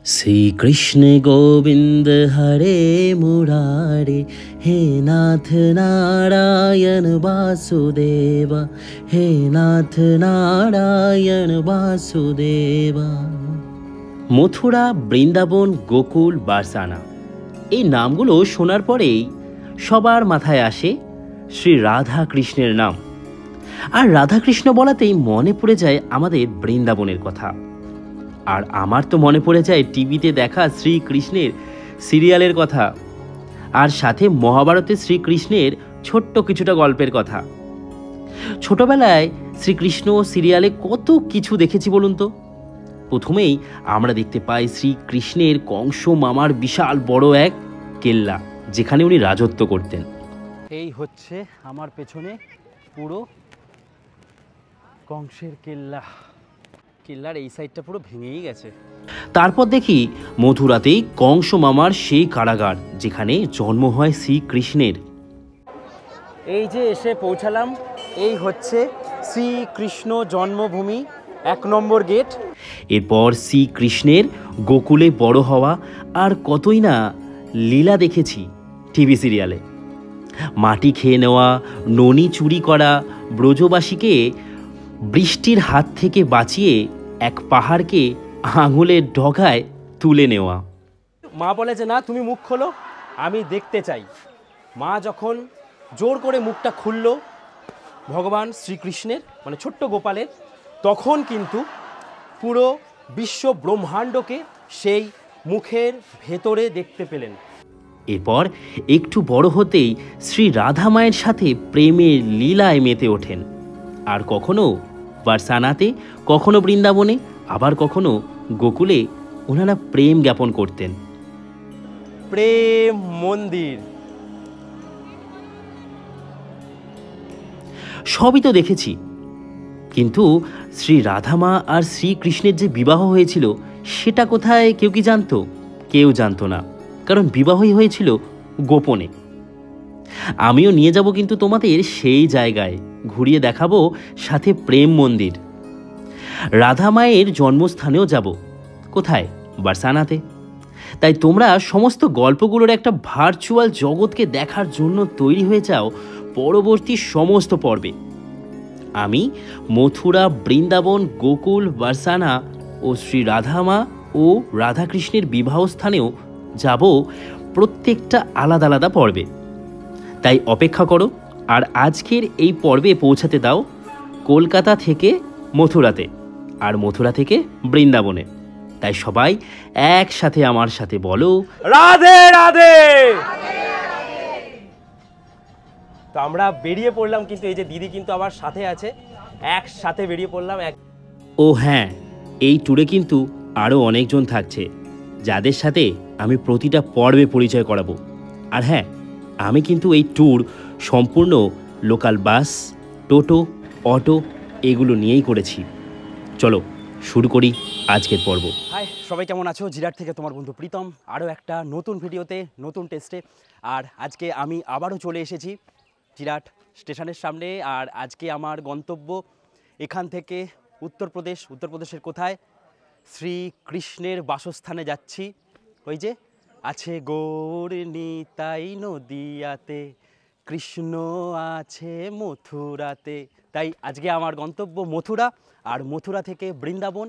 श्री कृष्ण गोविंद हरे मुरारे, हे नाथ नारायण वासुदेव, हे नाथ नारायण वासुदेवा। মথুরা, বৃন্দাবন, গোকুল, বারসানা এই নামগুলো শোনার পরেই সবার মাথায় আসে শ্রী রাধা কৃষ্ণের নাম। আর রাধাকৃষ্ণ বলাতেই মনে পড়ে যায় আমাদের বৃন্দাবনের কথা। আর আমার তো মনে পড়ে যায় টিভিতে দেখা শ্রীকৃষ্ণের সিরিয়ালের কথা, আর সাথে মহাভারতের শ্রীকৃষ্ণের ছোট্ট কিছুটা গল্পের কথা। ছোটবেলায় শ্রীকৃষ্ণ সিরিয়ালে কত কিছু দেখেছি বলুন তো। প্রথমেই আমরা দেখতে পাই শ্রীকৃষ্ণের কংস মামার বিশাল বড় এক কেল্লা, যেখানে উনি রাজত্ব করতেন। এই হচ্ছে আমার পেছনে পুরো কংসের কেল্লা। কেল্লার এই সাইডটা পুরো ভেঙেই গেছে। তারপর দেখি মথুরাতেই কংস মামার সেই কারাগার, যেখানে জন্ম হয় শ্রীকৃষ্ণের। এই যে এসে পৌঁছালাম, এই হচ্ছে শ্রীকৃষ্ণ জন্মভূমি 1 নম্বর গেট। এরপর শ্রীকৃষ্ণের গোকুলে বড় হওয়া আর কতই না লীলা দেখেছি টিভি সিরিয়ালে। মাটি খেয়ে নেওয়া, ননি চুরি করা, ব্রজবাসীকে বৃষ্টির হাত থেকে বাঁচিয়ে এক পাহাড়কে আঙুলের ডগায় তুলে নেওয়া। মা বলে যে না, তুমি মুখ খোলো, আমি দেখতে চাই। মা যখন জোর করে মুখটা খুলল ভগবান শ্রীকৃষ্ণের, মানে ছোট্ট গোপালের, তখন কিন্তু পুরো বিশ্ব ব্রহ্মাণ্ডকে সেই মুখের ভেতরে দেখতে পেলেন। এরপর একটু বড় হতেই শ্রী রাধা মায়ের সাথে প্রেমের লীলায় মেতে ওঠেন। আর কখনো বারসানাতে, কখনো বৃন্দাবনে, আবার কখনো গোকুলে ওনারা প্রেম জ্ঞাপন করতেন। প্রেম মন্দির সবই তো দেখেছি, কিন্তু শ্রী রাধামা আর শ্রীকৃষ্ণের যে বিবাহ হয়েছিল সেটা কোথায় কেউ কি জানতো? কেউ জানতো না, কারণ বিবাহই হয়েছিল গোপনে। আমিও নিয়ে যাব কিন্তু তোমাদের সেই জায়গায়, ঘুরিয়ে দেখাবো, সাথে প্রেম মন্দির। রাধা মায়ের জন্মস্থানেও যাব। কোথায়? বারসানাতে। তাই তোমরা সমস্ত গল্পগুলোর একটা ভার্চুয়াল জগৎকে দেখার জন্য তৈরি হয়ে যাও পরবর্তী সমস্ত পর্বে। আমি মথুরা, বৃন্দাবন, গোকুল, বারসানা ও শ্রী রাধামা ও রাধাকৃষ্ণের বিবাহ স্থানেও যাব, প্রত্যেকটা আলাদা আলাদা পর্বে। তাই অপেক্ষা করো, আর আজকের এই পর্বে পৌঁছাতে দাও কলকাতা থেকে মথুরাতে, আর মথুরা থেকে বৃন্দাবনে। তাই সবাই একসাথে আমার সাথে বলো, রাধে রাধে। তো আমরা বেরিয়ে পড়লাম, কিন্তু এই যে দিদি কিন্তু আমার সাথে আছে, একসাথে বেরিয়ে পড়লাম। ও হ্যাঁ, এই ট্যুরে কিন্তু আরও অনেকজন থাকছে, যাদের সাথে আমি প্রতিটা পর্বে পরিচয় করাবো। আর হ্যাঁ, আমি কিন্তু এই ট্যুর সম্পূর্ণ লোকাল বাস, টোটো, অটো এগুলো নিয়েই করেছি। চলো শুরু করি আজকের পর্ব। হাই, সবাই কেমন আছো? জিরাট থেকে তোমার বন্ধু প্রীতম, আরও একটা নতুন ভিডিওতে, নতুন টেস্টে। আর আজকে আমি আবারও চলে এসেছি জিরাট স্টেশনের সামনে। আর আজকে আমার গন্তব্য এখান থেকে উত্তরপ্রদেশ। উত্তরপ্রদেশের কোথায়? শ্রীকৃষ্ণের বাসস্থানে যাচ্ছি। ওই যে আছে গৌর নিতাই নদিয়াতে, কৃষ্ণ আছে মথুরাতে। তাই আজকে আমার গন্তব্য মথুরা, আর মথুরা থেকে বৃন্দাবন।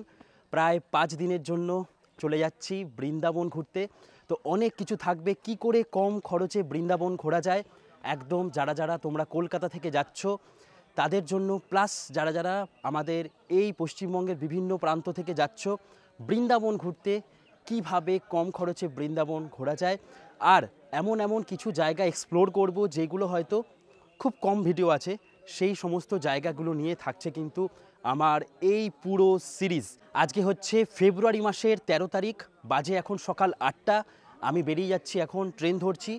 প্রায় 5 দিনের জন্য চলে যাচ্ছি বৃন্দাবন ঘুরতে। তো অনেক কিছু থাকবে, কি করে কম খরচে বৃন্দাবন ঘোরা যায়, একদম যারা যারা তোমরা কলকাতা থেকে যাচ্ছ তাদের জন্য, প্লাস যারা যারা আমাদের এই পশ্চিমবঙ্গের বিভিন্ন প্রান্ত থেকে যাচ্ছ বৃন্দাবন ঘুরতে, কিভাবে কম খরচে বৃন্দাবন ঘোরা যায়। আর এমন এমন কিছু জায়গা এক্সপ্লোর করব যেগুলো হয়তো খুব কম ভিডিও আছে, সেই সমস্ত জায়গাগুলো নিয়ে থাকছে কিন্তু আমার এই পুরো সিরিজ। আজকে হচ্ছে ফেব্রুয়ারি মাসের 13 তারিখ, বাজে এখন সকাল 8টা। আমি বেরিয়ে যাচ্ছি, এখন ট্রেন ধরছি।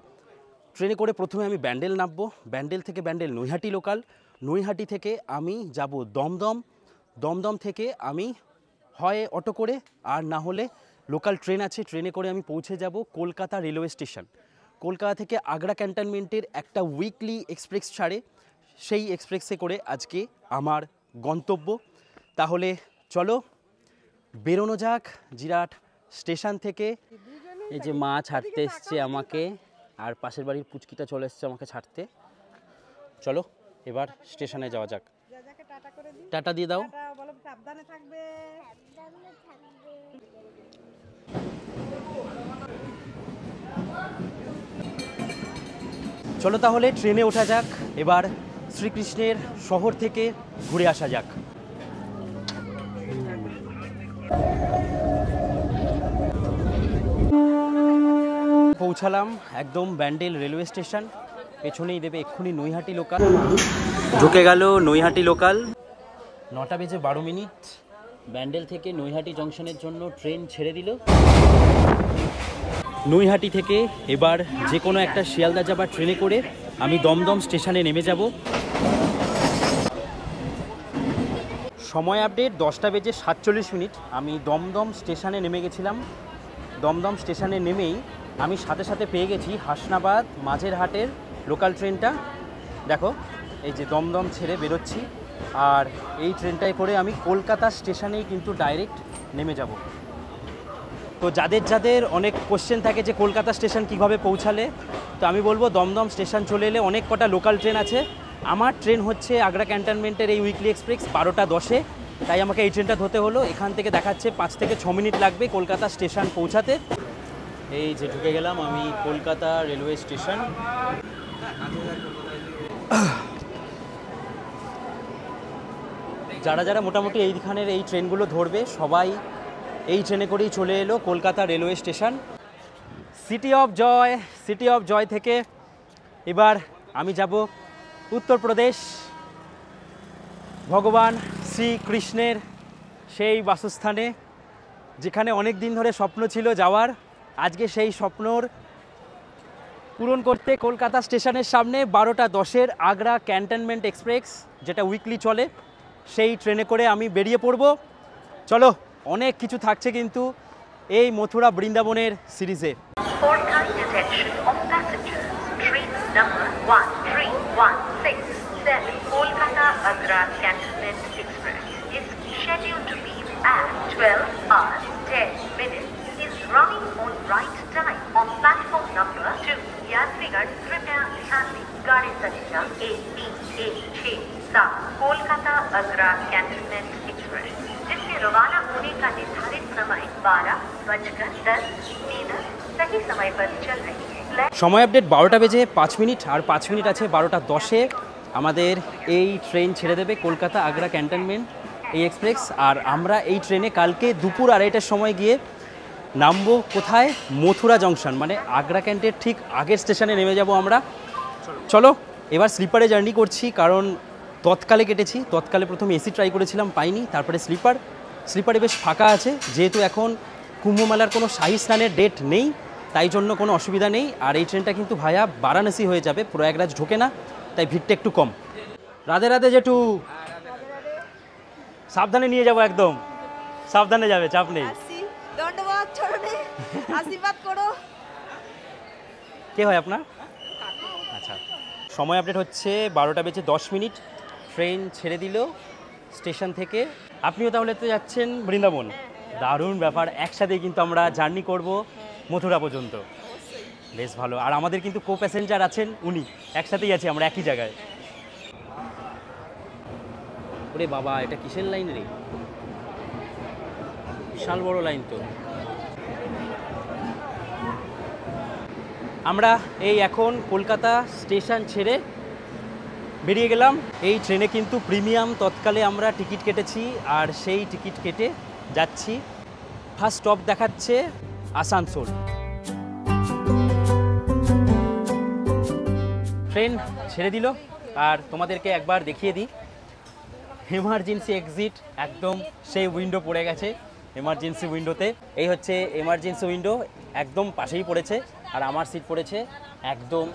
ট্রেনে করে প্রথমে আমি ব্যান্ডেল নামবো, ব্যান্ডেল থেকে ব্যান্ডেল নৈহাটি লোকাল, নৈহাটি থেকে আমি যাব দমদম, দমদম থেকে আমি হয় অটো করে আর না হলে লোকাল ট্রেন আছে, ট্রেনে করে আমি পৌঁছে যাব কলকাতা রেলওয়ে স্টেশন। কলকাতা থেকে আগ্রা ক্যান্টনমেন্টের একটা উইকলি এক্সপ্রেস ছাড়ে, সেই এক্সপ্রেসে করে আজকে আমার গন্তব্য। তাহলে চলো বেরোনো যাক জিরাট স্টেশন থেকে এই যে মা ছাড়তে এসছে আমাকে, আর পাশের বাড়ির পুচকিটা চলে এসছে আমাকে ছাড়তে। চলো এবার স্টেশনে যাওয়া যাক। টাটা দিয়ে দাও। চলো তাহলে ট্রেনে ওঠা যাক, এবার শ্রীকৃষ্ণের শহর থেকে ঘুরে আসা যাক। পৌঁছালাম একদম ব্যান্ডেল রেলওয়ে স্টেশন, পেছনেই দেবে এক্ষুনি নৈহাটি লোকাল। ঢুকে গেল নৈহাটি লোকাল। 9:12 ব্যান্ডেল থেকে নৈহাটি জংশনের জন্য ট্রেন ছেড়ে দিল। নৈহাটি থেকে এবার যে কোনো একটা শিয়ালদা যাবার ট্রেনে করে আমি দমদম স্টেশনে নেমে যাব। সময় আপডেট 10:47। আমি দমদম স্টেশনে নেমে গেছিলাম। দমদম স্টেশনে নেমেই আমি সাথে সাথে পেয়ে গেছি হাসনাবাদ মাঝেরহাটের লোকাল ট্রেনটা। দেখো এই যে দমদম ছেড়ে বেরোচ্ছি, আর এই ট্রেনটায় করে আমি কলকাতা স্টেশনেই কিন্তু ডাইরেক্ট নেমে যাব। তো যাদের যাদের অনেক কোশ্চেন থাকে যে কলকাতা স্টেশন কিভাবে পৌঁছালে, তো আমি বলবো দমদম স্টেশন চলে এলে অনেক কটা লোকাল ট্রেন আছে। আমার ট্রেন হচ্ছে আগ্রা ক্যান্টনমেন্টের এই উইকলি এক্সপ্রেস 12:10, তাই আমাকে এই ট্রেনটা ধরতে হলো। এখান থেকে দেখাচ্ছে 5 থেকে 6 মিনিট লাগবে কলকাতা স্টেশন পৌঁছাতে। এই যে ঢুকে গেলাম আমি কলকাতা রেলওয়ে স্টেশন। যারা যারা মোটামুটি এইখানের এই ট্রেনগুলো ধরবে সবাই এই ট্রেনে করেই চলে এলো Kolkata railway station. City of joy থেকে এবার আমি যাব উত্তরপ্রদেশ, ভগবান শ্রীকৃষ্ণের সেই বাসস্থানে, যেখানে অনেক দিন ধরে স্বপ্ন ছিল যাওয়ার। আজকে সেই স্বপ্নর পূরণ করতে কলকাতা স্টেশনের সামনে 12:10 আগ্রা ক্যান্টনমেন্ট এক্সপ্রেস, যেটা উইকলি চলে, সেই ট্রেনে করে আমি বেরিয়ে পড়ব। চলো, অনেক কিছু থাকছে কিন্তু এই মথুরা বৃন্দাবনের সিরিজে। Kolkata Agra Cantonment Express is scheduled to leave at 12:10 is running on right time on platform number 2. यात्रीगण कृपया ध्यान दें, गाड़ी संख्या AB167 Kolkata Agra cantonment express, जिसके रवाना होने का निर्धारित समय 12:10 सही समय पर चल रही है। সময় আপডেট 12:05 আর 5 মিনিট আছে 12:10 আমাদের এই ট্রেন ছেড়ে দেবে কলকাতা আগ্রা ক্যান্টনমেন্ট এই এক্সপ্রেস। আর আমরা এই ট্রেনে কালকে দুপুর 2:30টার সময় গিয়ে নামবো কোথায়? মথুরা জংশন, মানে আগ্রা ক্যান্টের ঠিক আগের স্টেশনে নেমে যাব আমরা। চলো এবার স্লিপারে জার্নি করছি, কারণ তৎকালে কেটেছি। তৎকালে প্রথম এসি ট্রাই করেছিলাম, পাইনি, তারপরে স্লিপারে বেশ ফাঁকা আছে। যেহেতু এখন কুম্ভমেলার কোনো শাহী স্নানের ডেট নেই, তাই জন্য কোনো অসুবিধা নেই। আর এই ট্রেনটা কিন্তু ভায়া বারাণসী হয়ে যাবে, প্রয়াগরাজ ঢোকে না, তাই ভিড়টা একটু কম। রাধে রাধে জেঠু, সাবধানে নিয়ে যাব, একদম সাবধানে যাবে, চাপ নেই। আশীর্বাদ করো। কে হয় আপনার? আচ্ছা, সময় আপডেট হচ্ছে 12:10, ট্রেন ছেড়ে দিল স্টেশন থেকে। আপনিও তাহলে তো যাচ্ছেন বৃন্দাবন? দারুণ ব্যাপার, একসাথে কিন্তু আমরা জার্নি করব মথুরা পর্যন্ত, বেশ ভালো। আর আমাদের কিন্তু কো প্যাসেঞ্জার আছেন উনি, একসাথেই আছি আমরা একই জায়গায়। ওরে বাবা, এটা কিসের লাইন রে? বিশাল বড় লাইন তো। আমরা এই এখন কলকাতা স্টেশন ছেড়ে বেরিয়ে গেলাম। এই ট্রেনে কিন্তু প্রিমিয়াম তৎকালে আমরা টিকিট কেটেছি, আর সেই টিকিট কেটে যাচ্ছি। ফার্স্ট স্টপ দেখাচ্ছে আসানসোল। ট্রেন ছেড়ে দিল, আর তোমাদেরকে একবার দেখিয়ে দিই এমার্জেন্সি এক্সিট, একদম সেই উইন্ডো পড়ে গেছে এমার্জেন্সি উইন্ডোতে। এই হচ্ছে এমার্জেন্সি উইন্ডো, একদম পাশেই পড়েছে। আর আমার সিট পড়েছে একদম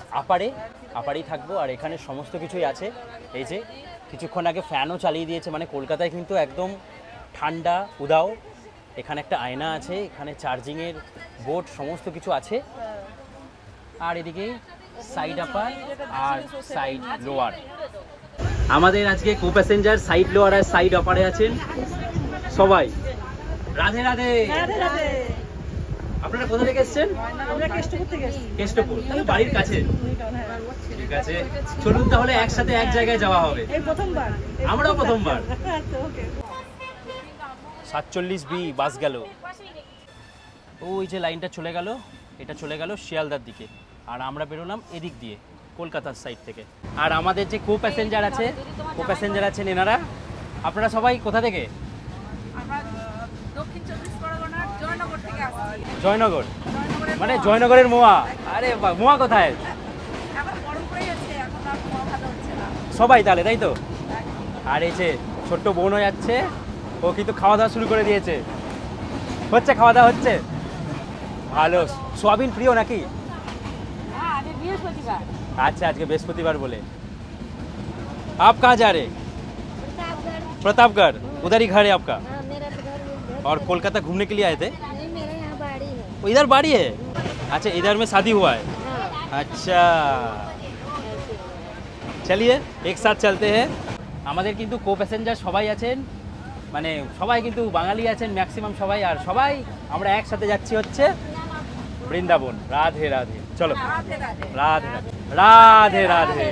আপারেই থাকবো। আর এখানে সমস্ত কিছুই আছে। এই যে কিছুক্ষণ আগে ফ্যানও চালিয়ে দিয়েছে, মানে কলকাতায় কিন্তু একদম ঠান্ডা উদাও। এখানে একটা আয়না আছে, এখানে চার্জিংয়ের বোর্ড, সমস্ত কিছু আছে। আর এদিকে সাইড আপার আর সাইড লোয়ার। আমাদের আজকে কো প্যাসেঞ্জার সাইড লোয়ার আর সাইড আপারে আছেন সবাই। রাধে রাধে। আপনারা কোথা থেকে এসেছেন? আমরা কেষ্টপুর থেকে এসেছি। কেষ্টপুর, তাহলে বাড়ির কাছে। ঠিক আছে, চলুন তাহলে একসাথে এক জায়গায় যাওয়া হবে। এই প্রথমবার। আমরাও প্রথমবার। আচ্ছা, ওকে। 47B বাস গেল। ওই যে লাইনটা চলে গেল, এটা চলে গেল শিয়ালদার দিকে, আর আমরা বেরোলাম এদিক দিয়ে কলকাতার সাইড থেকে। আর আমাদের যে কো প্যাসেঞ্জার আছেন এনারা, আপনারা সবাই কোথা থেকে? জয়নগর, মানে জয়নগরের মোয়া। আরে বাহ, মোয়া কোথায়? সবাই তাহলে, তাই তো? আর এই যে ছোট্ট বোনও যাচ্ছে, ও কিন্তু খাওয়া দাওয়া শুরু করে দিয়েছে। হচ্ছে খাওয়া দাওয়া হচ্ছে? ভালো। সোয়াবিন প্রিয় নাকি? अच्छा आज के बृहस्पतिवार बोले। आप कहाँ जा रहे? प्रतापगढ़। उधर ही घर है आपका? मेरा तो घर उधर। और कोलकाता घूमने के लिए आए थे? नहीं, मेरे यहाँ बाड़ी है। वो इधर बाड़ी है? अच्छा, इधर में शादी हुआ है? हाँ। अच्छा, चलिए एक साथ चलते हैं। আমাদের কিন্তু কো প্যাসেঞ্জার সবাই আছেন, মানে সবাই কিন্তু বাঙালি আছেন ম্যাক্সিমাম সবাই, আর সবাই আমরা একসাথে যাচ্ছি হচ্ছে বৃন্দাবন। রাধে রাধে, চলো। রাধে রাধে, রাধে রাধে।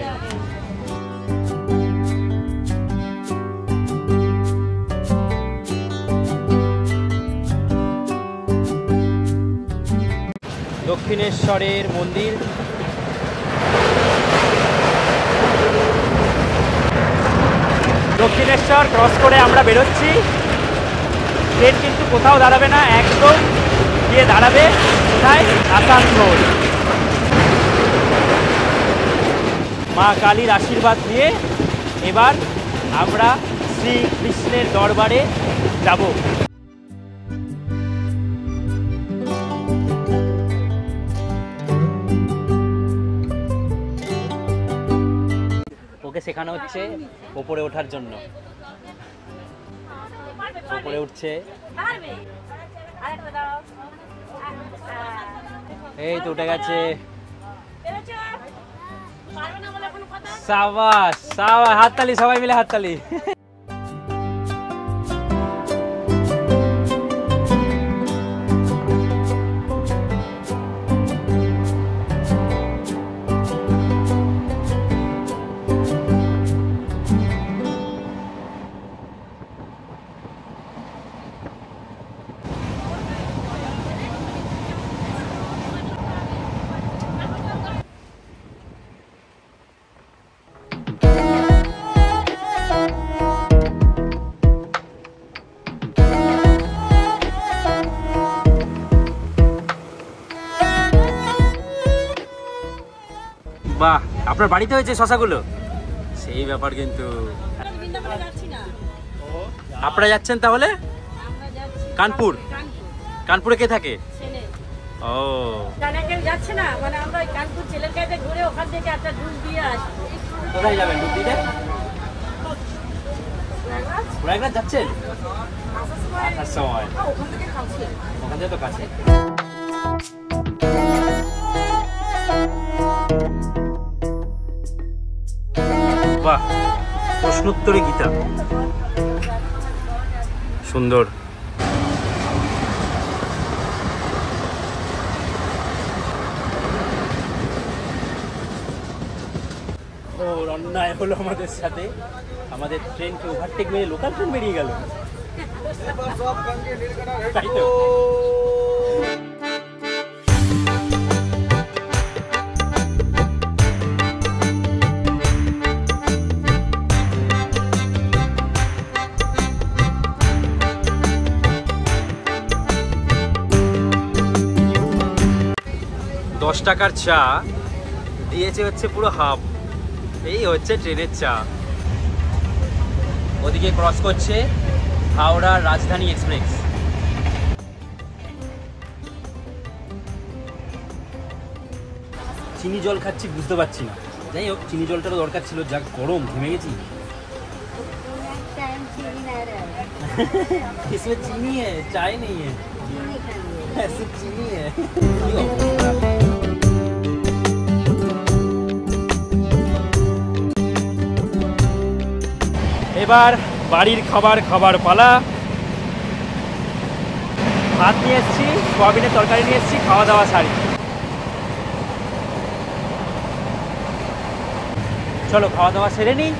দক্ষিণেশ্বরের মন্দির। দক্ষিণেশ্বর ক্রস করে আমরা বেরোচ্ছি। ট্রেন কিন্তু কোথাও দাঁড়াবে না, একদম গিয়ে দাঁড়াবে কোথায়? আসানসোল। মা কালীর আশীর্বাদ নিয়ে এবার আমরা শ্রীকৃষ্ণের দরবারে যাব। ওকে শেখানো হচ্ছে ওপরে ওঠার জন্য। ওপরে উঠছে, এই তো উঠে গেছে। সাবাস সাবাস, হাততালি, সবাই মিলে হাততালি। বাহ, আপনার বাড়িতে হয়েছে শশাগুলো? সেই ব্যাপার কিন্তু। আপনারা যাচ্ছেন তাহলে কানপুর? কানপুরে কে থাকে? ও, যাচ্ছে না, মানে আমরা কানপুর ছেলের কাছে ঘুরে ওখান থেকে একটা ডুব দিয়ে আসবো। কোথায় যাবেন ডুব দিতে? প্রয়াগরাজ যাচ্ছেন? আসার সময় ওখান থেকে তো কাছে। বাহ, প্রশ্নোত্তরে গীতা, সুন্দর। ওর অন্যায় হলো আমাদের সাথে, আমাদের ট্রেনকে ওভারটেক মেরে লোকাল ট্রেন বেরিয়ে গেল। তাই তো। দশ টাকার চা দিয়েছে হচ্ছে পুরো হাফ। এই হচ্ছে ট্রেনের চা। ওদিকে ক্রস করছে হাওড়া রাজধানী এক্সপ্রেস। চিনি জল খাচ্ছি, বুঝতে পারছি না। যাই হোক, চিনি জলটারও দরকার ছিল, যা গরম, ঘেমে গেছি। इसमें चीनी है, चाय नहीं है, सिर्फ चीनी है। এবার বাড়ির খাবার খাবার পালা। ভাত নিয়ে এসেছি, সোয়াবিনের তরকারি নিয়ে এসেছি, খাওয়া দাওয়া সারি। চলো খাওয়া দাওয়া সেরে নিই।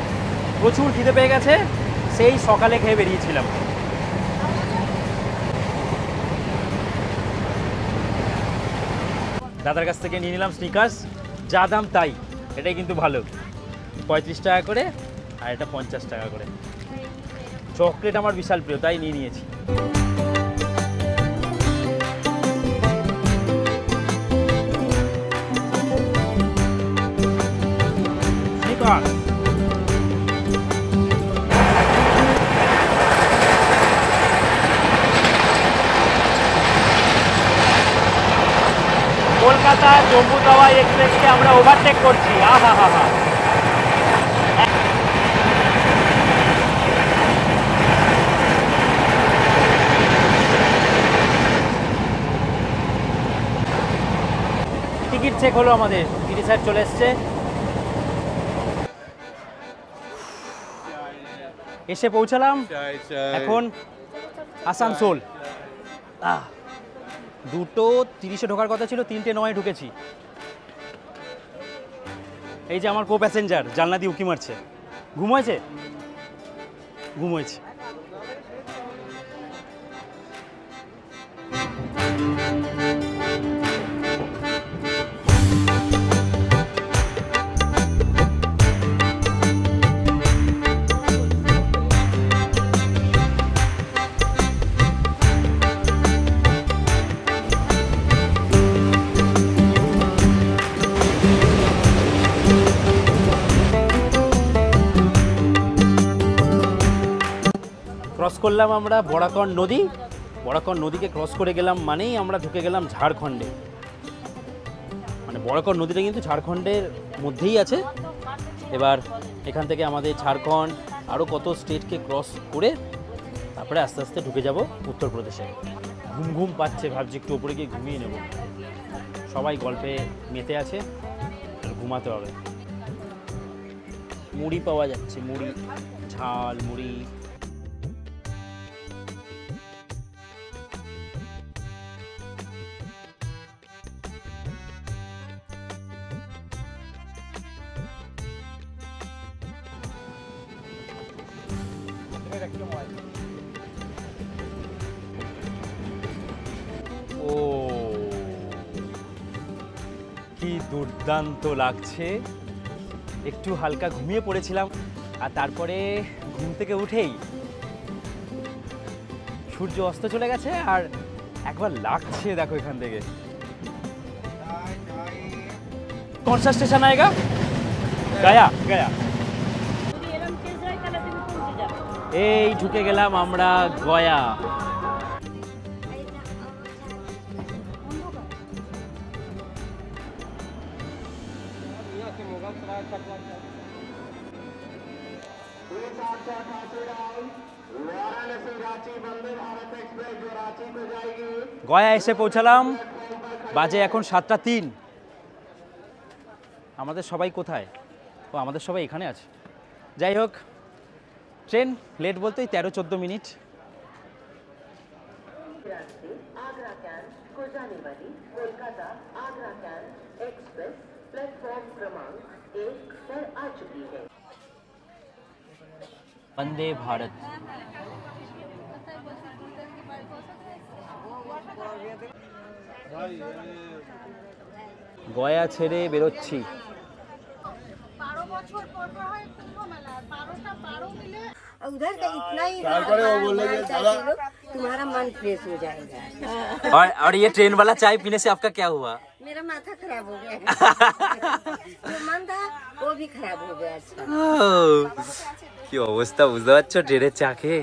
প্রচুর খিদে পেয়ে গেছে, সেই সকালে খেয়ে বেরিয়েছিলাম। দাদার কাছ থেকে নিয়ে নিলাম স্নিকার্স, যা দাম তাই। এটাই কিন্তু ভালো, 35 টাকা করে, আর এটা 50 টাকা করে। চকলেট আমার বিশাল প্রিয়, তাই নিয়ে নিয়েছি। স্নিকার্স কলকাতা জম্মু তাওয়াই এক্সপ্রেসকে আমরা ওভারটেক করছি। আহা হা হা, টিকিট চেক হলো আমাদের, টিটি স্যার চলে এসছে। এসে পৌঁছালাম এখন আসানসোল। 2:30 ঢোকার কথা ছিল, 3:09 ঢুকেছি। এই যে আমার কো প্যাসেঞ্জার জানলা দিয়ে উঁকি মারছে। ঘুমোয়েছে? ঘুমোয়েছে। ক্রস করলাম আমরা বরাকর নদী। বরাকর নদীকে ক্রস করে গেলাম মানেই আমরা ঢুকে গেলাম ঝাড়খণ্ডে। মানে বরাকর নদীটা কিন্তু ঝাড়খণ্ডের মধ্যেই আছে। এবার এখান থেকে আমাদের ঝাড়খণ্ড আরও কত স্টেটকে ক্রস করে তারপরে আস্তে আস্তে ঢুকে যাব উত্তরপ্রদেশে। ঘুম ঘুম পাচ্ছে, ভাবছি একটু ওপরে গিয়ে ঘুমিয়ে নেব। সবাই গল্পে মেতে আছে, আর ঘুমাতে হবে। মুড়ি পাওয়া যাচ্ছে, মুড়ি, ঝাল মুড়ি। ও কি দুর্দান্ত লাগছে। একটু হালকা ঘুমিয়ে পড়েছিলাম, আর তারপরে ঘুম থেকে উঠেই সূর্য অস্ত চলে গেছে। আর একবার লাগছে দেখো এখান থেকে। কোন সা স্টেশন আएगा? গয়া। গয়া। এই ঢুকে গেলাম আমরা গয়া। গয়া এসে পৌঁছালাম, বাজে এখন 7:03। আমাদের সবাই কোথায়? ও আমাদের সবাই এখানে আছে। যাই হোক, ট্রেন লেট বলতেই 13-14 মিনিট। आगरा कैंट को जाने वाली Kolkata Agra cantt express platform क्रमांक 1 पर आ चुकी है। वंदे भारत। গয়া ছেড়ে বেরোচ্ছি। उधर का इतना ही तुम्हारा मन फ्रेश हो जाएगा। और ये ट्रेन वाला चाय पीने से आपका क्या हुआ? मेरा माथा खराब हो गया। जो मन था वो भी खराब हो गया। কি অবস্থা বুঝতে পারছো ট্রেনের চা খেয়ে?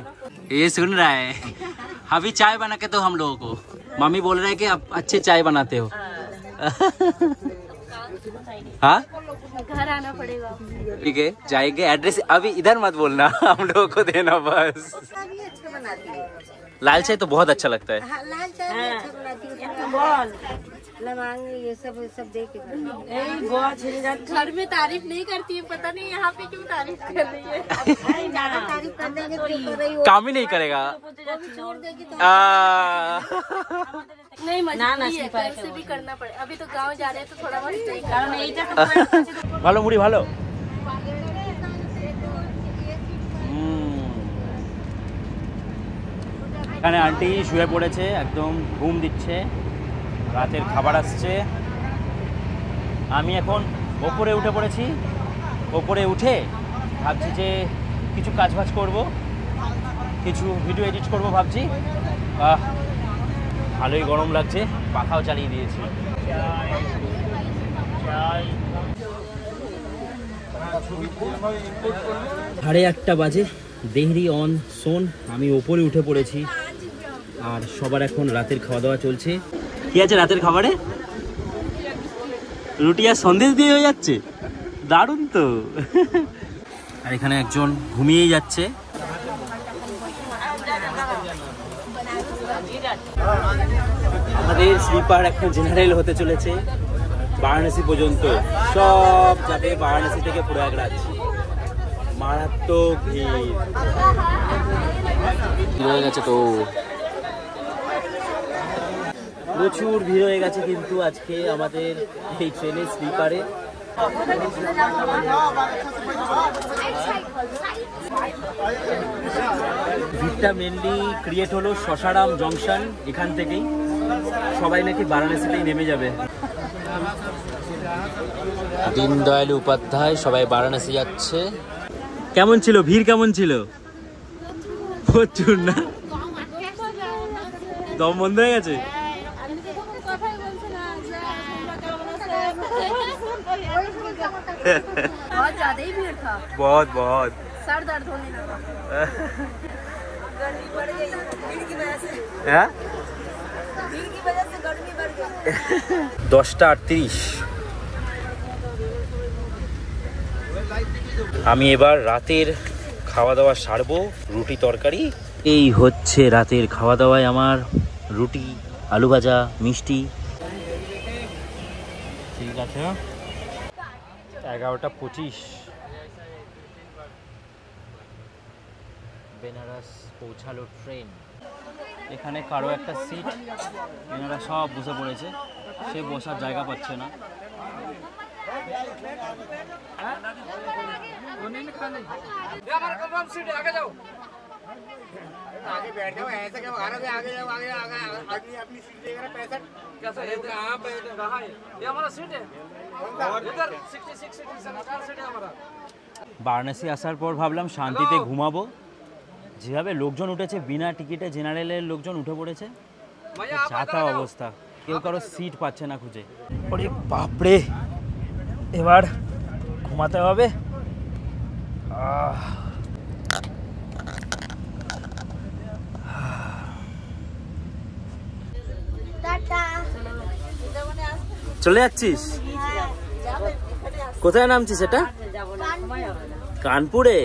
ये सुन रहा है, अभी चाय बना के दो हम लोगों को। मम्मी बोल रहे हैं कि आप अच्छे चाय बनाते हो। हाँ घर आना पड़ेगा। ठीक है, जाएंगे। एड्रेस अभी इधर मत बोलना, हम लोगों को देना बस। भी अच्छा बनाती है। लाल चाय तो बहुत अच्छा लगता है। हाँ, लाल चाय भी अच्छा बनाती है। लवांग ये सब दे के करना। घर में तारीफ नहीं करती है, पता नहीं यहाँ पे क्यों तारीफ कर रही है। ज्यादा तारीफ कर देंगे तो कर रही हो। काम ही नहीं करेगा। छोड़ देगी तो नहीं मजबूरी है, कल से भी करना पड़े। अभी तो गांव जा रहे हैं तो थोड़ा बहुत कारण ভালো মুড়ি ভালো। এখানে আন্টি শুয়ে পড়েছে, একদম ঘুম দিচ্ছে, রাতের খাবার আসছে। আমি এখন ওপরে উঠে পড়েছি। ওপরে উঠে ভাবছি যে কিছু কাজবাজ করব, কিছু ভিডিও এডিট করব ভাবছি। ভালোই গরম লাগছে, পাখাও চালিয়ে দিয়েছি। 8:30 বাজে, দেহরি অন সোন। আমি ওপরে উঠে পড়েছি আর সবার এখন রাতের খাওয়া দাওয়া চলছে। কি আছে রাতের খাবারে? রুটি আর সন্দেশ দিয়ে হয়ে যাচ্ছে, দারুণ তো। আর এখানে একজন ঘুমিয়েই যাচ্ছে। আমাদের স্লিপার এখন জেনারেল হতে চলেছে, বারাণসী পর্যন্ত সব যাবে, বারাণসী থেকে প্রয়াগরাজ। মারাত্মক ভিড় হয়ে গেছে, তো প্রচুর ভিড় হয়ে গেছে কিন্তু আজকে আমাদের এই ট্রেনের স্লিপারে। ভিড়টা মেনলি ক্রিয়েট হলো শশারাম জংশন, এখান থেকেই সবাই নাকি বারাণসীতেই নেমে যাবে। দীনদয়াল উপাধ্যায়, সবাই বারাণসী যাচ্ছে। কেমন ছিল ভিড়? কেমন ছিল? প্রচুর না? দম বন্ধ হয়ে গেছে। बहुत ज्यादा ही भीड़ था, बहुत बहुत सर दर्द होने लगा। गर्मी बढ़ गई भीड़ की वजह से, भीड़ की वजह से गर्मी बढ़ गई। 10:38। আমি এবার রাতের খাওয়া দাওয়া সারবো, রুটি তরকারি। এই হচ্ছে রাতের খাওয়া দাওয়ায় আমার রুটি, আলু ভাজা, মিষ্টি। ঠিক আছে, 11:25 বেনারস পৌঁছালো ট্রেন। এখানে কারো একটা সিট, এনারা সব বসে পড়েছে, সে বসার জায়গা পাচ্ছে না। आगे बैठ जाओ, ऐसा क्या आगे आगे जाओ, आगे आगे आदमी अपनी सीट लेकर पैसा कैसा है? कहां पे कहां है? ये हमारा सीट है इधर 66 सीट है हमारा। বারাণসী আসার পর ভাবলাম শান্তিতে ঘুমাবো। যেভাবে লোকজন উঠেছে, বিনা টিকিটে জেনারেলের লোকজন উঠে পড়েছে, যাতা অবস্থা, কেউ কারো সিট পাচ্ছে না খুঁজে। ওরে বাপরে, এবার ঘুমাতে হবে। চলে যাচ্ছিস? কোথায় নামছিস? এটা কানপুরে।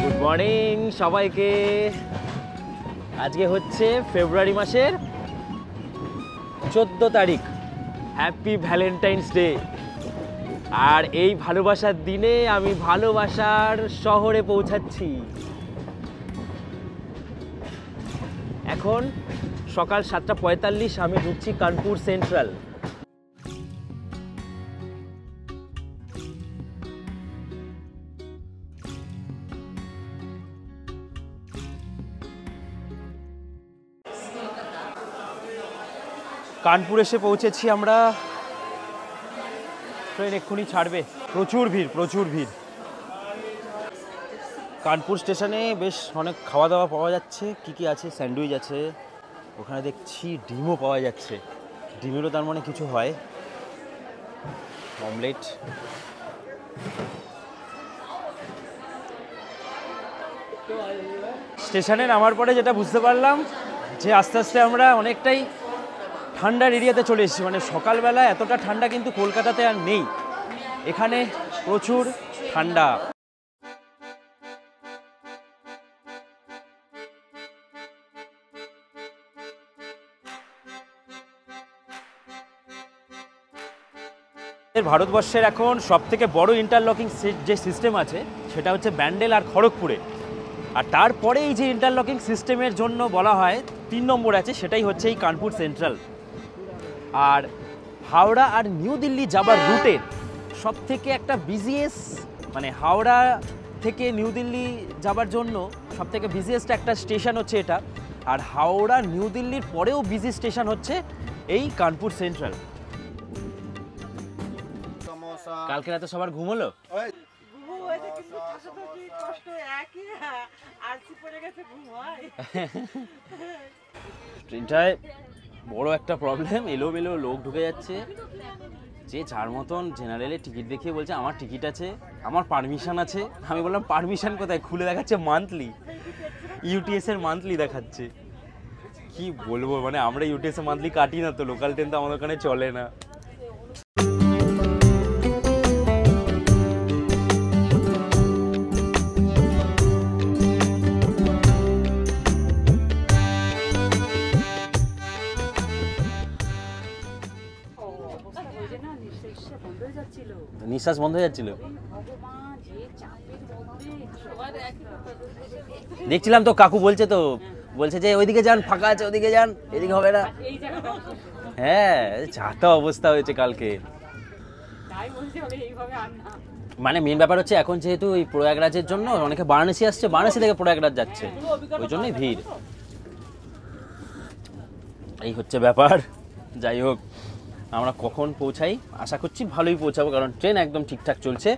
গুড মর্নিং সবাইকে। আজকে হচ্ছে ফেব্রুয়ারি মাসের 14 তারিখ। Happy Valentine's day. আর এই ভালোবাসার দিনে আমি ভালোবাসার শহরে পৌঁছাচ্ছি। এখন সকাল 7:45, আমি ঢুকছি কানপুর সেন্ট্রাল। কানপুর এসে পৌঁছেছি আমরা। ট্রেন এক্ষুনি ছাড়বে। প্রচুর ভিড়, প্রচুর ভিড়। কানপুর স্টেশনে বেশ অনেক খাওয়া দাওয়া পাওয়া যাচ্ছে। কি কি আছে? স্যান্ডউইচ আছে, ওখানে দেখছি ডিমও পাওয়া যাচ্ছে। ডিমেরও তার মানে কিছু হয়, অমলেট। স্টেশনে নামার পরে যেটা বুঝতে পারলাম যে আস্তে আস্তে আমরা অনেকটাই ঠান্ডার এরিয়াতে চলে এসেছি, মানে সকালবেলা এতটা ঠান্ডা কিন্তু কলকাতাতে আর নেই, এখানে প্রচুর ঠান্ডা। ভারতবর্ষের এখন সবথেকে বড় ইন্টারলকিং যে সিস্টেম আছে সেটা হচ্ছে ব্যান্ডেল আর খড়গপুরে, আর তারপরে এই যে ইন্টারলকিং সিস্টেমের জন্য বলা হয় 3 নম্বর আছে, সেটাই হচ্ছে এই কানপুর সেন্ট্রাল। আর হাওড়া আর নিউ দিল্লি যাবার রুটের সবথেকে একটা বিজিয়েস্ট, মানে হাওড়া থেকে নিউ দিল্লি যাবার জন্য সবথেকে বিজিয়েস্ট একটা স্টেশন হচ্ছে এটা, আর হাওড়া নিউ দিল্লির পরেও বিজি স্টেশন হচ্ছে এই কানপুর সেন্ট্রাল। কালকে রাতে সবার ঘুম হলো? ট্রেনটায় বড় একটা প্রবলেম, এলোমেলো লোক ঢুকে যাচ্ছে, যে যার মতন জেনারেলে টিকিট দেখিয়ে বলছে আমার টিকিট আছে, আমার পারমিশন আছে। আমি বললাম পারমিশন কোথায়? খুলে দেখাচ্ছে মান্থলি, ইউটিএস এর মান্থলি দেখাচ্ছে। কি বলবো, মানে আমরা ইউটিএস এর মান্থলি কাটি না তো, লোকাল ট্রেন তো আমাদের ওখানে চলে না। নিঃশ্বাস বন্ধ হয়ে যাচ্ছিল, দেখছিলাম তো। কাকু বলছে তো, বলছে যে ওইদিকে যান, ফাঁকা আছে, ওইদিকে যান, এদিকে হবে না। হ্যাঁ, চাটা অবস্থা হয়েছে কালকে। মানে মেন ব্যাপার হচ্ছে এখন যেহেতু এই প্রয়াগরাজের জন্য অনেকে বারাণসী আসছে, বারাণসী থেকে প্রয়াগরাজ যাচ্ছে, ওই জন্যই ভিড়। এই হচ্ছে ব্যাপার। যাই হোক, আমরা কখন পৌঁছাই? আশা করছি ভালোই পৌঁছাবো, কারণ ট্রেন একদম ঠিকঠাক চলছে।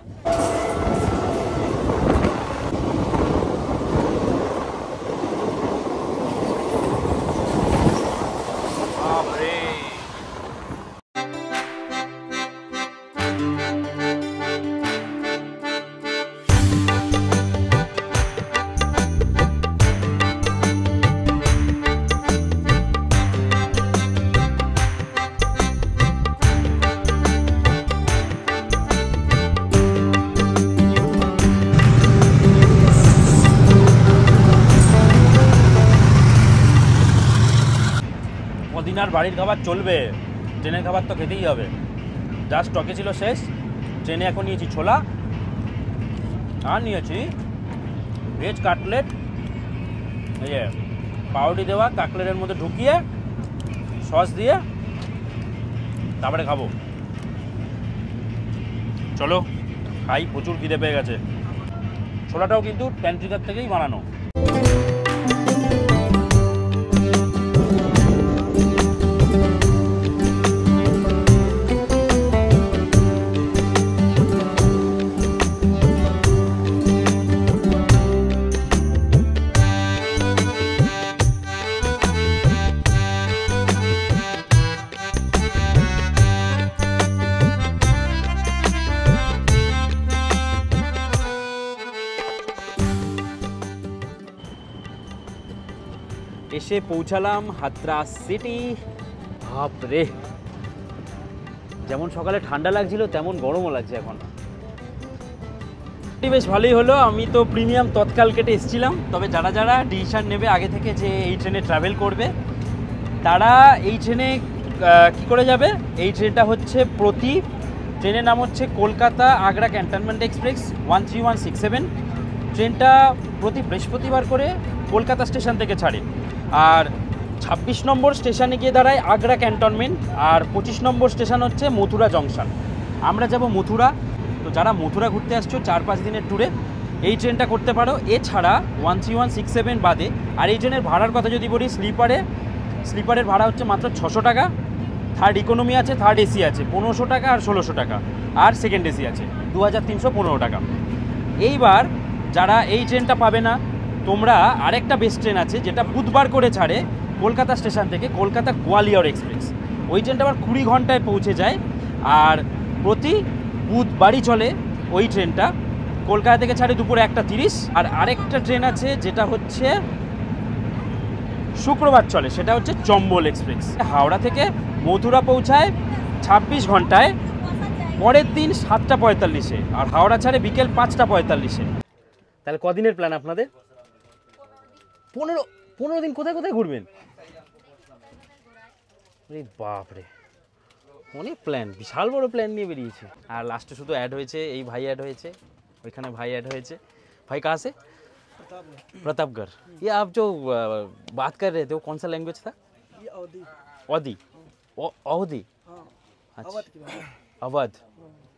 আর বাড়ির খাবার চলবে, ট্রেনের খাবার তো খেতেই হবে। যা স্টকে ছিল শেষ, ট্রেনে এখন নিয়েছি ছোলা, আর নিয়েছি ভেজ কাটলেট, এই যে পাউরুটি দেওয়া কাটলেটের মধ্যে ঢুকিয়ে সস দিয়ে তারপরে খাবো। চলো খাই, প্রচুর খিদে পেয়ে গেছে। ছোলাটাও কিন্তু প্যান্ট্রিকার থেকেই বানানো। এসে পৌঁছালাম হাতরাস সিটি। বাপরে, যেমন সকালে ঠান্ডা লাগছিল তেমন গরমও লাগছে এখন। বেশ ভালোই হলো। আমি তো প্রিমিয়াম তৎকাল কেটে এসেছিলাম, তবে যারা যারা ডিসিশন নেবে আগে থেকে যে এই ট্রেনে ট্রাভেল করবে, তারা এই ট্রেনে কি করে যাবে? এই ট্রেনটা হচ্ছে প্রতি, ট্রেনের নাম হচ্ছে কলকাতা আগ্রা ক্যান্টনমেন্ট এক্সপ্রেস 13167। ট্রেনটা প্রতি বৃহস্পতিবার করে কলকাতা স্টেশন থেকে ছাড়ে, আর 26 নম্বর স্টেশনে গিয়ে দাঁড়ায় আগ্রা ক্যান্টনমেন্ট, আর 25 নম্বর স্টেশন হচ্ছে মথুরা জংশন। আমরা যাব মথুরা। তো যারা মথুরা ঘুরতে আসছো 4-5 দিনের ট্যুরে এই ট্রেনটা করতে পারো। এছাড়া 13167 বাদে আর এই ট্রেনের ভাড়ার কথা যদি বলি, স্লিপারের ভাড়া হচ্ছে মাত্র 600 টাকা, থার্ড ইকোনমি আছে, থার্ড এসি আছে 1500 টাকা আর 1600 টাকা, আর সেকেন্ড এসি আছে 2315 টাকা। এইবার যারা এই ট্রেনটা পাবে না, তোমরা আরেকটা বেস্ট ট্রেন আছে যেটা বুধবার করে ছাড়ে কলকাতা স্টেশন থেকে, কলকাতা গোয়ালিয়র এক্সপ্রেস। ওই ট্রেনটা আবার 20 ঘন্টায় পৌঁছে যায়, আর প্রতি বুধবারই চলে ওই ট্রেনটা। কলকাতা থেকে ছাড়ে দুপুরে 1:30। আর আরেকটা ট্রেন আছে যেটা হচ্ছে শুক্রবার চলে, সেটা হচ্ছে চম্বল এক্সপ্রেস। হাওড়া থেকে মথুরা পৌঁছায় 26 ঘন্টায়, পরের দিন 7টা 45-এ, আর হাওড়া ছাড়ে বিকেল 5টা 45-এ। তাহলে কদিনের প্ল্যান আপনাদের? 15 দিন। কোথায় কোথায় ঘুরবেন? বাপরে, অনেক প্ল্যান, বিশাল বড় প্ল্যান নিয়ে বেরিয়েছে। আর লাস্টে শুধু অ্যাড হয়েছে, এই ভাই অ্যাড হয়েছে, ওইখানে ভাই অ্যাড হয়েছে। भाई कहाँ से? प्रतापगढ़। ये आप जो बात कर रहे थे वो कौन सा लैंग्वेज था? ये अवधी। अवधी? अवधी? अच्छा, अवध।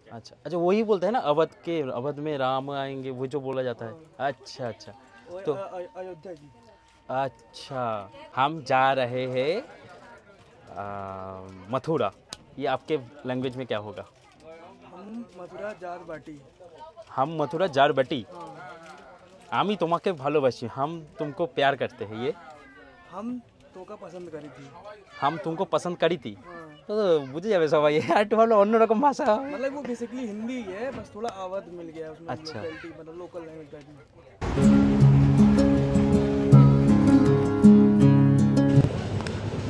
अच्छा अच्छा, वही बोलते हैं ना अवध के, अवध में राम आएंगे, वो जो बोला जाता है। अच्छा अच्छा, तो अयोध्या की। अच्छा, हम जा रहे हैं मथुरा, ये आपके लैंग्वेज में क्या होगा? हम मथुरा जारबाटी। हम मथुरा जारबाटी। आमी तुम्हाके भालोबासी, हम तुमको प्यार करते हैं, ये हम তোকে পছন্দ করি थी। हम तुमको पसंद करी थी। तो बुझे जावे सबाई একটু ভালো অন্যরকম ভাষা, मतलब वो बेसिकली हिंदी ही है, बस थोड़ा अवध मिल गया उसमें। अच्छा, मतलब लोकल लैंग्वेज टाइप में।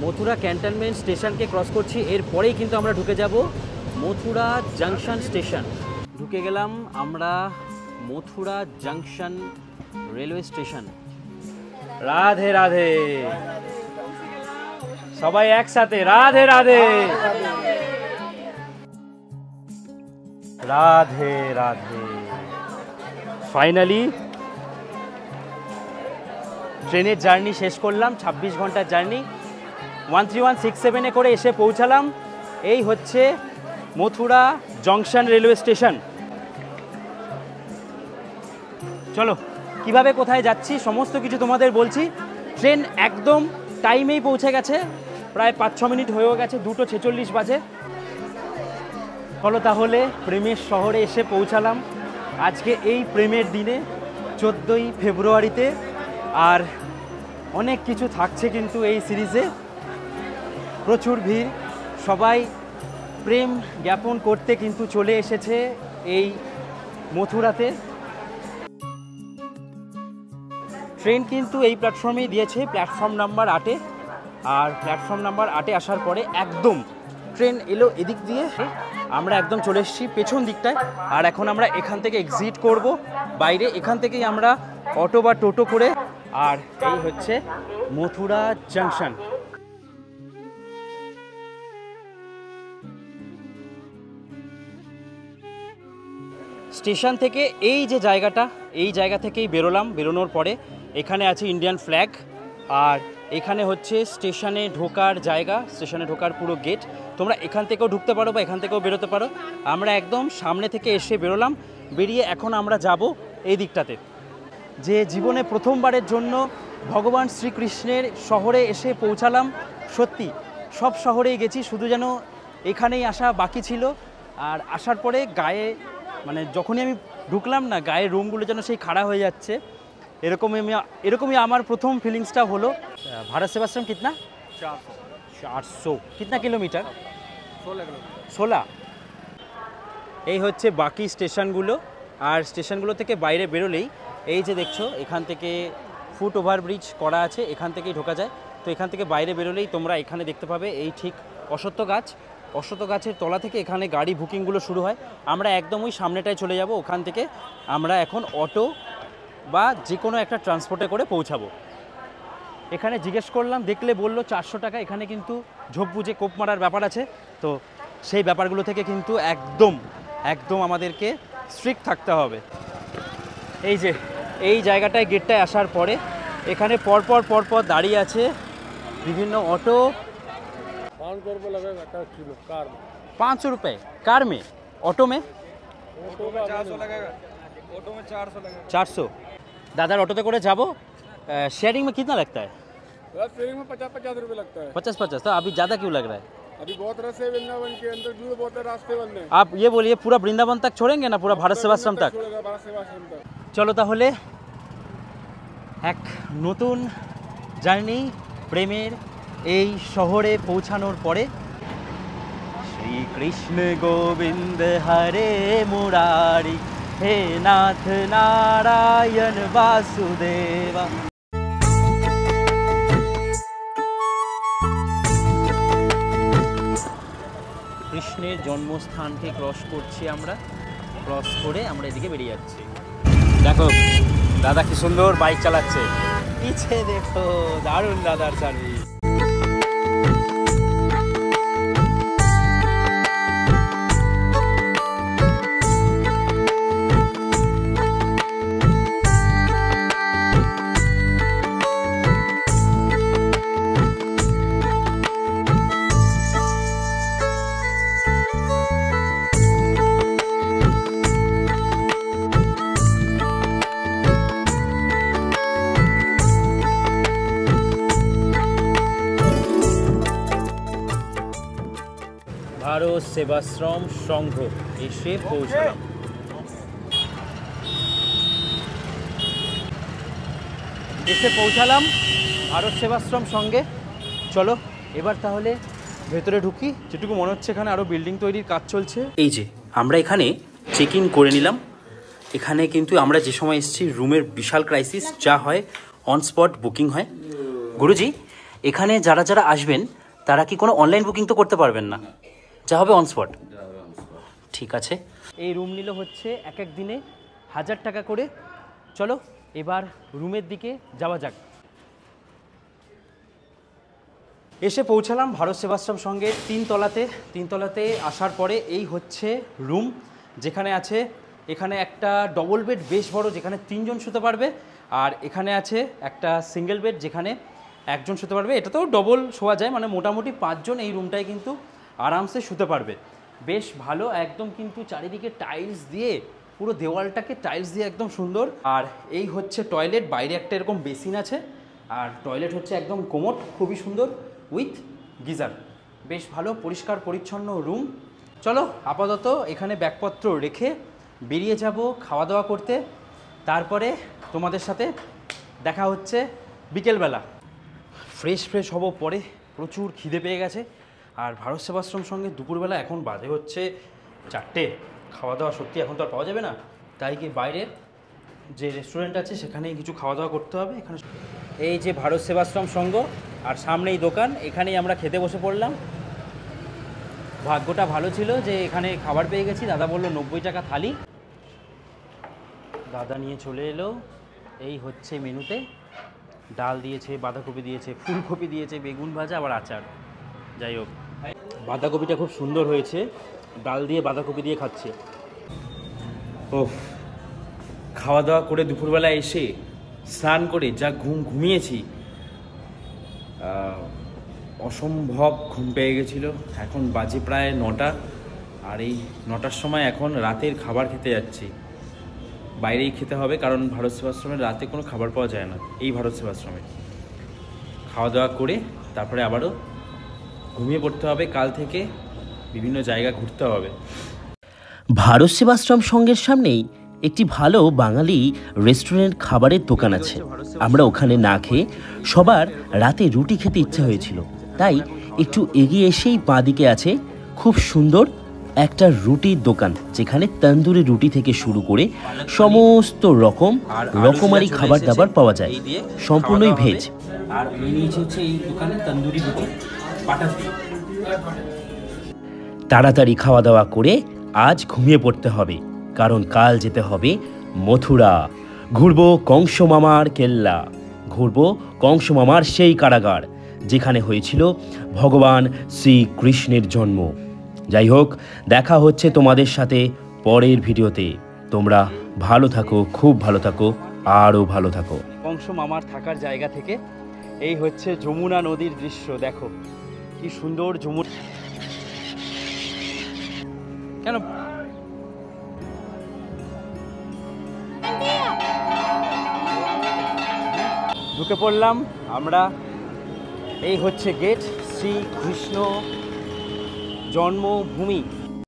মথুরা ক্যান্টনমেন্ট স্টেশনকে ক্রস করছি, এরপরেই কিন্তু আমরা ঢুকে যাব মথুরা জাংশন স্টেশন। ঢুকে গেলাম আমরা Mathura junction railway station. Radhe Radhe সবাই একসাথে, রাধে রাধে রাধে রাধে। ফাইনালি ট্রেনের জার্নি শেষ করলাম, 26 ঘন্টার জার্নি। 13167-এ করে এসে পৌঁছালাম। এই হচ্ছে মথুরা জংশন রেলওয়ে স্টেশন। চলো কিভাবে কোথায় যাচ্ছি সমস্ত কিছু তোমাদের বলছি। ট্রেন একদম টাইমেই পৌঁছে গেছে, প্রায় 5-6 মিনিট হয়েও গেছে, 2:46 বাজে। চলো তাহলে প্রেমের শহরে এসে পৌঁছালাম আজকে এই প্রেমের দিনে, 14ই ফেব্রুয়ারিতে। আর অনেক কিছু থাকছে কিন্তু এই সিরিজে, প্রচুর ভিড়, সবাই প্রেম জ্ঞাপন করতে কিন্তু চলে এসেছে এই মথুরাতে। ট্রেন কিন্তু এই প্ল্যাটফর্মেই দিয়েছে, প্ল্যাটফর্ম নাম্বার 8-এ। আর প্ল্যাটফর্ম নাম্বার 8-এ আসার পরে একদম ট্রেন এলো এদিক দিয়ে, আমরা একদম চলে এসেছি পেছন দিকটায়। আর এখন আমরা এখান থেকে এক্সিট করব বাইরে, এখান থেকেই আমরা অটো বা টোটো করে। আর এই হচ্ছে মথুরা জাংশন। স্টেশন থেকে এই যে জায়গাটা, এই জায়গা থেকেই বেরোলাম। বেরোনোর পরে এখানে আছে ইন্ডিয়ান ফ্ল্যাগ, আর এখানে হচ্ছে স্টেশনে ঢোকার জায়গা, স্টেশনে ঢোকার পুরো গেট। তোমরা এখান থেকেও ঢুকতে পারো বা এখান থেকেও বেরোতে পারো। আমরা একদম সামনে থেকে এসে বেরোলাম, বেরিয়ে এখন আমরা যাব এই দিকটাতে। যে জীবনে প্রথমবারের জন্য ভগবান শ্রীকৃষ্ণের শহরে এসে পৌঁছালাম। সত্যি সব শহরেই গেছি, শুধু যেন এখানেই আসা বাকি ছিল। আর আসার পরে গায়ে, মানে যখনই আমি ঢুকলাম না, গায়ের রুমগুলো যেন সেই খাড়া হয়ে যাচ্ছে, এরকমই আমার প্রথম ফিলিংসটা হলো। ভারত সেবাশ্রম কিতনা? 400। কিতনা কিলোমিটার? 16। এই হচ্ছে বাকি স্টেশনগুলো। আর স্টেশনগুলো থেকে বাইরে বেরোলেই এই যে দেখছো, এখান থেকে ফুট ওভারব্রিজ করা আছে, এখান থেকেই ঢোকা যায়। তো এখান থেকে বাইরে বেরোলেই তোমরা এখানে দেখতে পাবে এই ঠিক অশ্বত্থ গাছ, অশ্বত্থ গাছের তলা থেকে এখানে গাড়ি বুকিংগুলো শুরু হয়। আমরা একদম ওই সামনেটায় চলে যাব, ওখান থেকে আমরা এখন অটো বা যে কোনো একটা ট্রান্সপোর্টে করে পৌঁছাবো। এখানে জিজ্ঞেস করলাম, দেখলে বললো 400 টাকা। এখানে কিন্তু ঝোপ বুঝে কোপ মারার ব্যাপার আছে, তো সেই ব্যাপারগুলো থেকে কিন্তু একদম আমাদেরকে স্ট্রিক্ট থাকতে হবে। এই যে এই জায়গাটায় গেটটায় আসার পরে এখানে পরপর দাঁড়িয়ে আছে বিভিন্ন অটো। 500 रुपये लगेगा 10 किलो कार में। 500 रुपये कार में? ऑटो में? ऑटो में 400 लगेगा, ऑटो में 400 लगेगा। 400। दादा ऑटो করে যাব। शेयरिंग में कितना लगता है? शेयरिंग में 50-50 रुपये लगता है। 50-50। तो अभी ज़्यादा क्यों लग रहा है? अभी बहुत रस है वृंदावन के अंदर, दूर बहुत रास्ते बंद हैं। आप ये बोलिए पूरा वृंदावन तक छोड़ेंगे ना, पूरा भारत सेवाश्रम तक? भारत सेवाश्रम तक। চলো তাহলে এক নতুন জার্নি প্রেমের এই শহরে পৌঁছানোর পরে। শ্রীকৃষ্ণ গোবিন্দ হরে মুরারি, হে নাথ নারায়ণ বাসুদেবা। জন্মস্থানকে ক্রস করছি আমরা, ক্রস করে আমরা এদিকে বেরিয়ে যাচ্ছি। দেখো দাদা কি সুন্দর বাইক চালাচ্ছে, পিছে দেখো দারুণ দাদার সার্ভিস। ভারত সেবাশ্রম সংঘ এসে পৌঁছলাম। ভারত সেবাশ্রম সঙ্গে। চলো এবার তাহলে ভেতরে ঢুকি। যেটুকু মনে হচ্ছে এখানে আরও বিল্ডিং তৈরির কাজ চলছে। এই যে আমরা এখানে চেক ইন করে নিলাম। এখানে কিন্তু আমরা যে সময় এসেছি রুমের বিশাল ক্রাইসিস, যা হয় অন স্পট বুকিং হয়। গুরুজি, এখানে যারা যারা আসবেন তারা কি কোনো অনলাইন বুকিং তো করতে পারবেন না, যা হবে অন স্পট? ঠিক আছে। এই রুম নিল হচ্ছে এক এক দিনে 1000 টাকা করে। চলো এবার রুমের দিকে যাওয়া যাক। এসে পৌঁছালাম ভারত সেবাশ্রম সঙ্গে 3 তলাতে। 3 তলাতে আসার পরে এই হচ্ছে রুম, যেখানে আছে এখানে একটা ডবল বেড বেশ বড়, যেখানে 3 জন শুতে পারবে। আর এখানে আছে একটা সিঙ্গেল বেড, যেখানে 1 জন শুতে পারবে। এটা তো ডবল শোয়া যায়, মানে মোটামুটি 5 জন এই রুমটায় কিন্তু আরামসে শুতে পারবে। বেশ ভালো, একদম কিন্তু চারিদিকে টাইলস দিয়ে, পুরো দেওয়ালটাকে টাইলস দিয়ে একদম সুন্দর। আর এই হচ্ছে টয়লেট, বাইরে একটা এরকম বেসিন আছে। আর টয়লেট হচ্ছে একদম কোমোড, খুবই সুন্দর উইথ গিজার। বেশ ভালো পরিষ্কার পরিচ্ছন্ন রুম। চলো আপাতত এখানে ব্যাগপত্র রেখে বেরিয়ে যাব খাওয়া দাওয়া করতে। তারপরে তোমাদের সাথে দেখা হচ্ছে বিকেলবেলা। ফ্রেশ হব পরে, প্রচুর খিদে পেয়ে গেছে। আর ভারত সেবাশ্রম সঙ্গে দুপুরবেলা এখন বাজে হচ্ছে 4টে। খাওয়া দাওয়া সত্যি এখন তো আর পাওয়া যাবে না, তাই কি বাইরের যে রেস্টুরেন্ট আছে সেখানে কিছু খাওয়া দাওয়া করতে হবে। এখানে এই যে ভারত সেবাশ্রম সংঘ আর সামনেই দোকান, এখানেই আমরা খেতে বসে পড়লাম। ভাগ্যটা ভালো ছিল যে এখানে খাবার পেয়ে গেছি। দাদা বললো 90 টাকা থালি। দাদা নিয়ে চলে এলো। এই হচ্ছে মেনুতে ডাল দিয়েছে, বাঁধাকপি দিয়েছে, ফুলকপি দিয়েছে, বেগুন ভাজা, আবার আচার। যাই হোক, বাঁধাকপিটা খুব সুন্দর হয়েছে। ডাল দিয়ে বাঁধাকপি দিয়ে খাচ্ছে। ও খাওয়া দাওয়া করে দুপুরবেলা এসে স্নান করে যা ঘুমিয়েছি, অসম্ভব ঘুম পেয়ে গেছিলো। এখন বাজে প্রায় 9টা। আর এই 9টার সময় এখন রাতের খাবার খেতে যাচ্ছি। বাইরেই খেতে হবে, কারণ ভারত সেবাশ্রমের রাতে কোনো খাবার পাওয়া যায় না। এই ভারত সেবাশ্রমে খাওয়া দাওয়া করে তারপরে আবারও ঘুমিয়ে পড়তে হবে। কাল থেকে বিভিন্ন জায়গা ঘুরতে হবে। ভারত সেবাশ্রম সংঘের সামনেই একটি ভালো বাঙালি রেস্টুরেন্ট খাবারের দোকান আছে। আমরা ওখানে না খেয়ে সবার রাতে রুটি খেতে ইচ্ছা হয়েছিল, তাই একটু এগিয়ে এসেই বাঁদিকে আছে খুব সুন্দর একটা রুটির দোকান, যেখানে তন্দুরি রুটি থেকে শুরু করে সমস্ত রকমারি খাবার দাবার পাওয়া যায়, সম্পূর্ণই ভেজ। আর নিচে হচ্ছে এই দোকানে তন্দুরি রুটি বাটার দিয়ে। তাড়াতাড়ি খাওয়া দাওয়া করে আজ ঘুমিয়ে পড়তে হবে, কারণ কাল যেতে হবে মথুরা। ঘুরবো কংস মামার কেল্লা, ঘুরবো কংস মামার সেই কারাগার যেখানে হয়েছিল ভগবান শ্রীকৃষ্ণের জন্ম। যাই হোক, দেখা হচ্ছে তোমাদের সাথে পরের ভিডিওতে। তোমরা ভালো থাকো, খুব ভালো থাকো, আরও ভালো থাকো। কংস মামার থাকার জায়গা থেকে এই হচ্ছে যমুনা নদীর দৃশ্য। দেখো কি সুন্দর যমুনা। কেন ঢুকে পড়লাম আমরা। এই হচ্ছে গেট, শ্রীকৃষ্ণ জন্মভূমি।